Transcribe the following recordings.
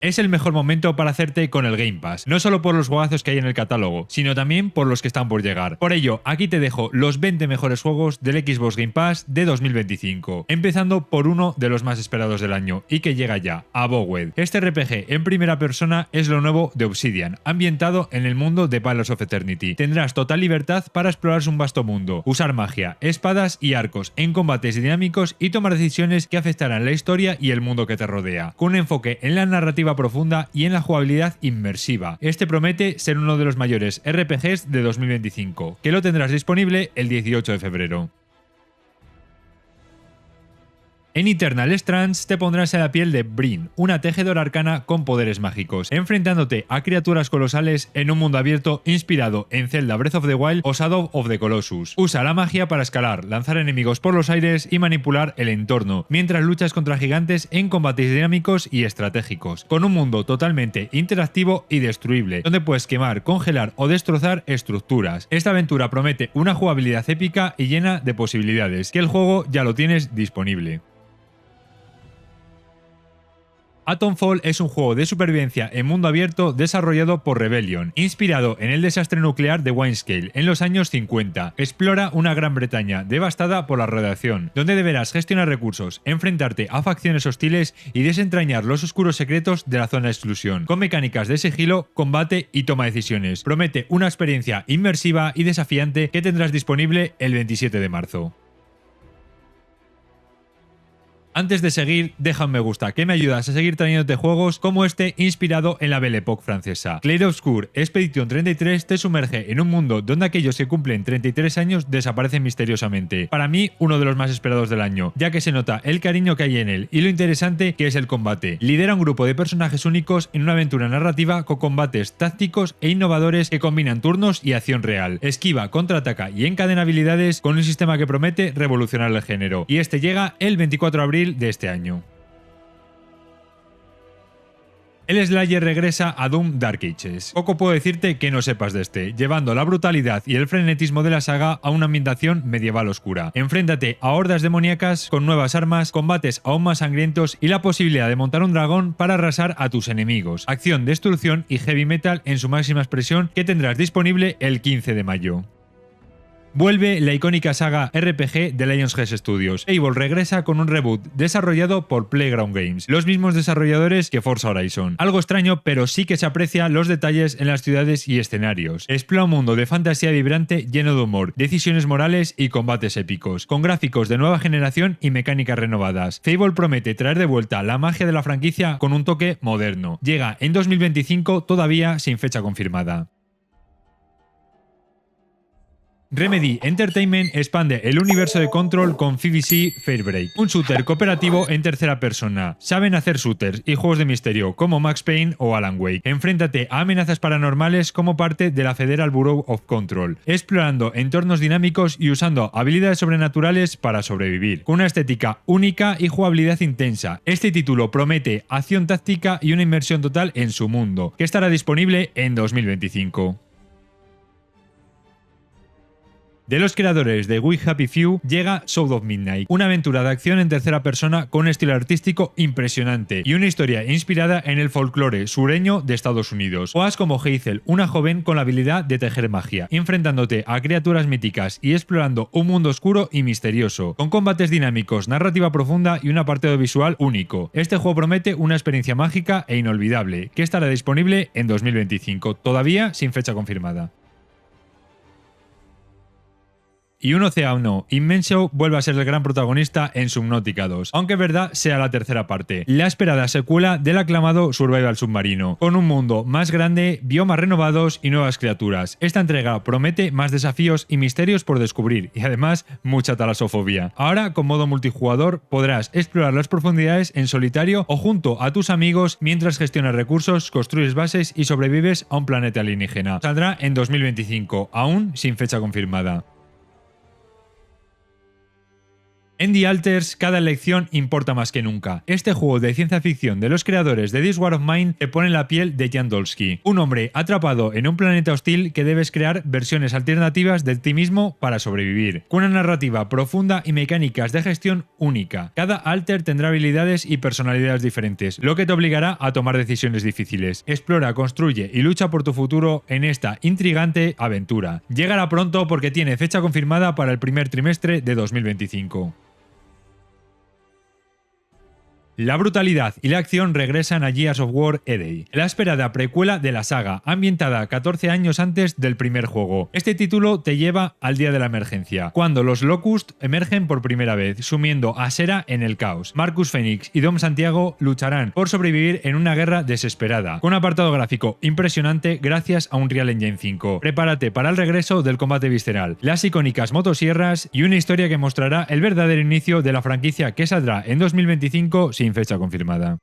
Es el mejor momento para hacerte con el Game Pass, no solo por los juegazos que hay en el catálogo, sino también por los que están por llegar. Por ello, aquí te dejo los 20 mejores juegos del Xbox Game Pass de 2025, empezando por uno de los más esperados del año y que llega ya, Abowed. Este RPG en primera persona es lo nuevo de Obsidian, ambientado en el mundo de Pillars of Eternity. Tendrás total libertad para explorar un vasto mundo, usar magia, espadas y arcos en combates dinámicos y tomar decisiones que afectarán la historia y el mundo que te rodea, con un enfoque en la narrativa profunda y en la jugabilidad inmersiva. Este promete ser uno de los mayores RPGs de 2025, que lo tendrás disponible el 18 de febrero. En Eternal Strands te pondrás en la piel de Brynn, una tejedora arcana con poderes mágicos, enfrentándote a criaturas colosales en un mundo abierto inspirado en Zelda Breath of the Wild o Shadow of the Colossus. Usa la magia para escalar, lanzar enemigos por los aires y manipular el entorno, mientras luchas contra gigantes en combates dinámicos y estratégicos, con un mundo totalmente interactivo y destruible, donde puedes quemar, congelar o destrozar estructuras. Esta aventura promete una jugabilidad épica y llena de posibilidades, que el juego ya lo tienes disponible. Atomfall es un juego de supervivencia en mundo abierto desarrollado por Rebellion, inspirado en el desastre nuclear de Windscale en los años 50. Explora una Gran Bretaña devastada por la radiación, donde deberás gestionar recursos, enfrentarte a facciones hostiles y desentrañar los oscuros secretos de la zona de exclusión, con mecánicas de sigilo, combate y toma de decisiones. Promete una experiencia inmersiva y desafiante que tendrás disponible el 27 de marzo. Antes de seguir, deja un me gusta, que me ayudas a seguir trayéndote juegos como este inspirado en la Belle Époque francesa. Clair Obscur Expedition 33 te sumerge en un mundo donde aquellos que cumplen 33 años desaparecen misteriosamente. Para mí, uno de los más esperados del año, ya que se nota el cariño que hay en él y lo interesante que es el combate. Lidera un grupo de personajes únicos en una aventura narrativa con combates tácticos e innovadores que combinan turnos y acción real. Esquiva, contraataca y encadena habilidades con un sistema que promete revolucionar el género. Y este llega el 24 de abril de este año. El Slayer regresa a Doom Dark Ages. Poco puedo decirte que no sepas de este, llevando la brutalidad y el frenetismo de la saga a una ambientación medieval oscura. Enfréntate a hordas demoníacas con nuevas armas, combates aún más sangrientos y la posibilidad de montar un dragón para arrasar a tus enemigos. Acción, destrucción y heavy metal en su máxima expresión que tendrás disponible el 15 de mayo. Vuelve la icónica saga RPG de Lionsgate Studios. Fable regresa con un reboot desarrollado por Playground Games, los mismos desarrolladores que Forza Horizon. Algo extraño, pero sí que se aprecia los detalles en las ciudades y escenarios. Explora un mundo de fantasía vibrante lleno de humor, decisiones morales y combates épicos, con gráficos de nueva generación y mecánicas renovadas. Fable promete traer de vuelta la magia de la franquicia con un toque moderno. Llega en 2025 todavía sin fecha confirmada. Remedy Entertainment expande el universo de Control con FBC Firebreak, un shooter cooperativo en tercera persona. Saben hacer shooters y juegos de misterio como Max Payne o Alan Wake. Enfréntate a amenazas paranormales como parte de la Federal Bureau of Control, explorando entornos dinámicos y usando habilidades sobrenaturales para sobrevivir. Con una estética única y jugabilidad intensa, este título promete acción táctica y una inmersión total en su mundo, que estará disponible en 2025. De los creadores de We Happy Few llega South of Midnight, una aventura de acción en tercera persona con un estilo artístico impresionante y una historia inspirada en el folclore sureño de Estados Unidos. Juegas como Hazel, una joven con la habilidad de tejer magia, enfrentándote a criaturas míticas y explorando un mundo oscuro y misterioso, con combates dinámicos, narrativa profunda y un apartado visual único. Este juego promete una experiencia mágica e inolvidable, que estará disponible en 2025, todavía sin fecha confirmada. Y un océano inmenso vuelve a ser el gran protagonista en Subnautica 2, aunque verdad sea la tercera parte, la esperada secuela del aclamado Survival Submarino, con un mundo más grande, biomas renovados y nuevas criaturas. Esta entrega promete más desafíos y misterios por descubrir y además mucha talasofobia. Ahora con modo multijugador podrás explorar las profundidades en solitario o junto a tus amigos mientras gestionas recursos, construyes bases y sobrevives a un planeta alienígena. Saldrá en 2025, aún sin fecha confirmada. En The Alters, cada elección importa más que nunca. Este juego de ciencia ficción de los creadores de This War of Mine te pone en la piel de Jan Dolsky, un hombre atrapado en un planeta hostil que debes crear versiones alternativas de ti mismo para sobrevivir, con una narrativa profunda y mecánicas de gestión única. Cada alter tendrá habilidades y personalidades diferentes, lo que te obligará a tomar decisiones difíciles. Explora, construye y lucha por tu futuro en esta intrigante aventura. Llegará pronto porque tiene fecha confirmada para el primer trimestre de 2025. La brutalidad y la acción regresan a Gears of War A-Day, la esperada precuela de la saga, ambientada 14 años antes del primer juego. Este título te lleva al día de la emergencia, cuando los Locust emergen por primera vez, sumiendo a Sera en el caos. Marcus Phoenix y Dom Santiago lucharán por sobrevivir en una guerra desesperada, con un apartado gráfico impresionante gracias a un Real Engine 5. Prepárate para el regreso del combate visceral, las icónicas motosierras y una historia que mostrará el verdadero inicio de la franquicia que saldrá en 2025 sin fecha confirmada.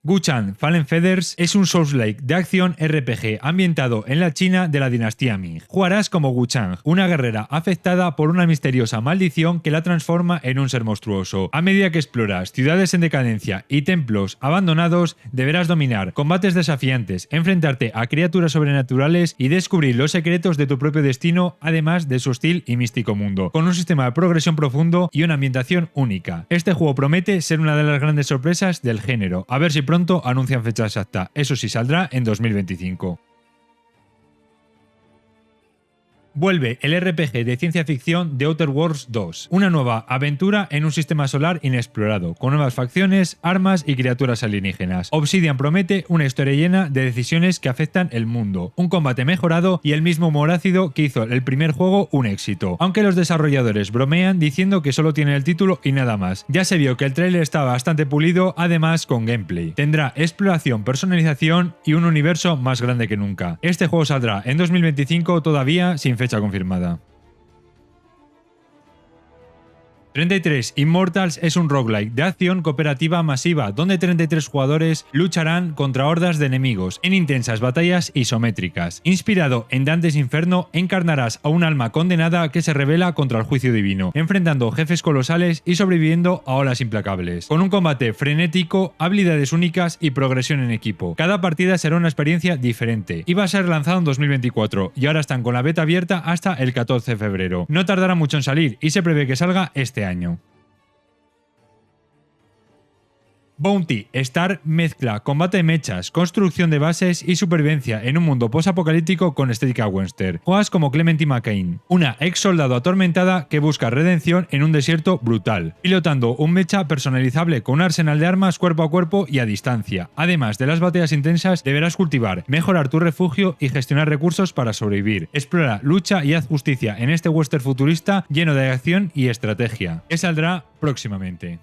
Wuchan Fallen Feathers es un Souls-like de acción RPG ambientado en la China de la dinastía Ming. Jugarás como Wuchang, una guerrera afectada por una misteriosa maldición que la transforma en un ser monstruoso. A medida que exploras ciudades en decadencia y templos abandonados, deberás dominar combates desafiantes, enfrentarte a criaturas sobrenaturales y descubrir los secretos de tu propio destino, además de su hostil y místico mundo, con un sistema de progresión profundo y una ambientación única. Este juego promete ser una de las grandes sorpresas del género. A ver si pronto anuncian fecha exacta. Eso sí, saldrá en 2025. Vuelve el RPG de ciencia ficción The Outer Worlds 2, una nueva aventura en un sistema solar inexplorado, con nuevas facciones, armas y criaturas alienígenas. Obsidian promete una historia llena de decisiones que afectan el mundo, un combate mejorado y el mismo humor ácido que hizo el primer juego un éxito, aunque los desarrolladores bromean diciendo que solo tienen el título y nada más. Ya se vio que el tráiler estaba bastante pulido, además con gameplay. Tendrá exploración, personalización y un universo más grande que nunca. Este juego saldrá en 2025 todavía sin fecha confirmada. 33 Immortals es un roguelike de acción cooperativa masiva donde 33 jugadores lucharán contra hordas de enemigos en intensas batallas isométricas. Inspirado en Dante's Inferno, encarnarás a un alma condenada que se rebela contra el juicio divino, enfrentando jefes colosales y sobreviviendo a olas implacables. Con un combate frenético, habilidades únicas y progresión en equipo. Cada partida será una experiencia diferente. Iba a ser lanzado en 2024 y ahora están con la beta abierta hasta el 14 de febrero. No tardará mucho en salir y se prevé que salga este año. Bounty Star mezcla combate de mechas, construcción de bases y supervivencia en un mundo post-apocalíptico con estética western. Juegas como Clementine McCain, una ex soldado atormentada que busca redención en un desierto brutal, pilotando un mecha personalizable con un arsenal de armas cuerpo a cuerpo y a distancia. Además de las batallas intensas, deberás cultivar, mejorar tu refugio y gestionar recursos para sobrevivir. Explora, lucha y haz justicia en este western futurista lleno de acción y estrategia, que saldrá próximamente.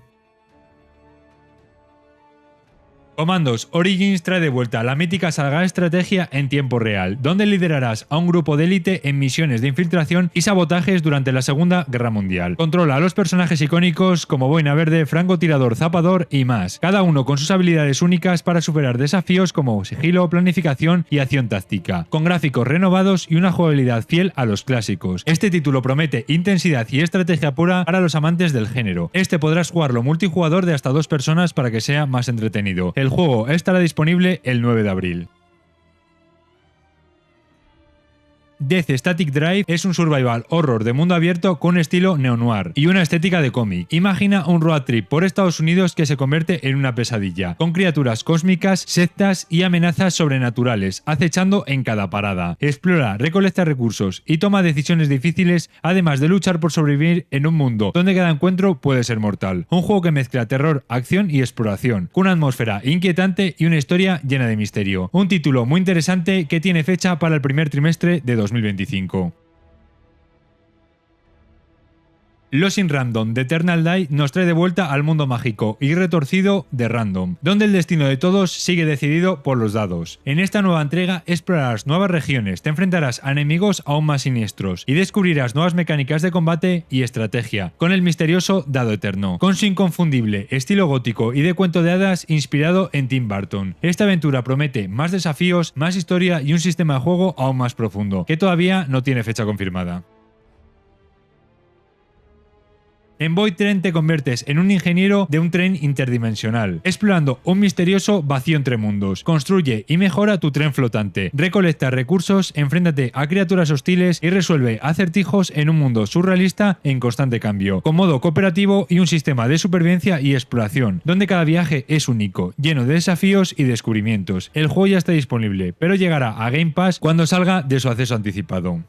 Commandos Origins trae de vuelta la mítica saga de estrategia en tiempo real, donde liderarás a un grupo de élite en misiones de infiltración y sabotajes durante la Segunda Guerra Mundial. Controla a los personajes icónicos como Boina Verde, francotirador, zapador y más, cada uno con sus habilidades únicas para superar desafíos como sigilo, planificación y acción táctica, con gráficos renovados y una jugabilidad fiel a los clásicos. Este título promete intensidad y estrategia pura para los amantes del género. Podrás jugarlo multijugador de hasta 2 personas para que sea más entretenido. El juego estará disponible el 9 de abril. Death Static Drive es un survival horror de mundo abierto con un estilo neo-noir y una estética de cómic. Imagina un road trip por Estados Unidos que se convierte en una pesadilla, con criaturas cósmicas, sectas y amenazas sobrenaturales acechando en cada parada. Explora, recolecta recursos y toma decisiones difíciles, además de luchar por sobrevivir en un mundo donde cada encuentro puede ser mortal. Un juego que mezcla terror, acción y exploración, con una atmósfera inquietante y una historia llena de misterio. Un título muy interesante que tiene fecha para el primer trimestre de 2025. Lost in Random de Eternal Die nos trae de vuelta al mundo mágico y retorcido de Random, donde el destino de todos sigue decidido por los dados. En esta nueva entrega explorarás nuevas regiones, te enfrentarás a enemigos aún más siniestros y descubrirás nuevas mecánicas de combate y estrategia, con el misterioso dado eterno, con su inconfundible estilo gótico y de cuento de hadas inspirado en Tim Burton. Esta aventura promete más desafíos, más historia y un sistema de juego aún más profundo, que todavía no tiene fecha confirmada. En Void Train te conviertes en un ingeniero de un tren interdimensional, explorando un misterioso vacío entre mundos. Construye y mejora tu tren flotante, recolecta recursos, enfréntate a criaturas hostiles y resuelve acertijos en un mundo surrealista en constante cambio, con modo cooperativo y un sistema de supervivencia y exploración, donde cada viaje es único, lleno de desafíos y descubrimientos. El juego ya está disponible, pero llegará a Game Pass cuando salga de su acceso anticipado.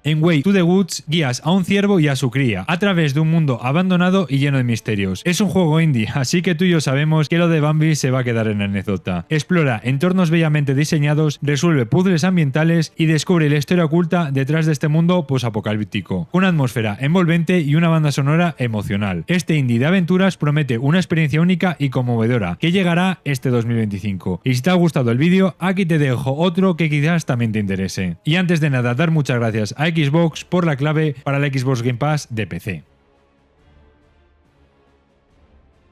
En Way to the Woods guías a un ciervo y a su cría a través de un mundo abandonado y lleno de misterios. Es un juego indie, así que tú y yo sabemos que lo de Bambi se va a quedar en anécdota. Explora entornos bellamente diseñados, resuelve puzzles ambientales y descubre la historia oculta detrás de este mundo posapocalíptico. Una atmósfera envolvente y una banda sonora emocional. Este indie de aventuras promete una experiencia única y conmovedora que llegará este 2025. Y si te ha gustado el vídeo, aquí te dejo otro que quizás también te interese. Y antes de nada, dar muchas gracias a Xbox por la clave para la Xbox Game Pass de PC.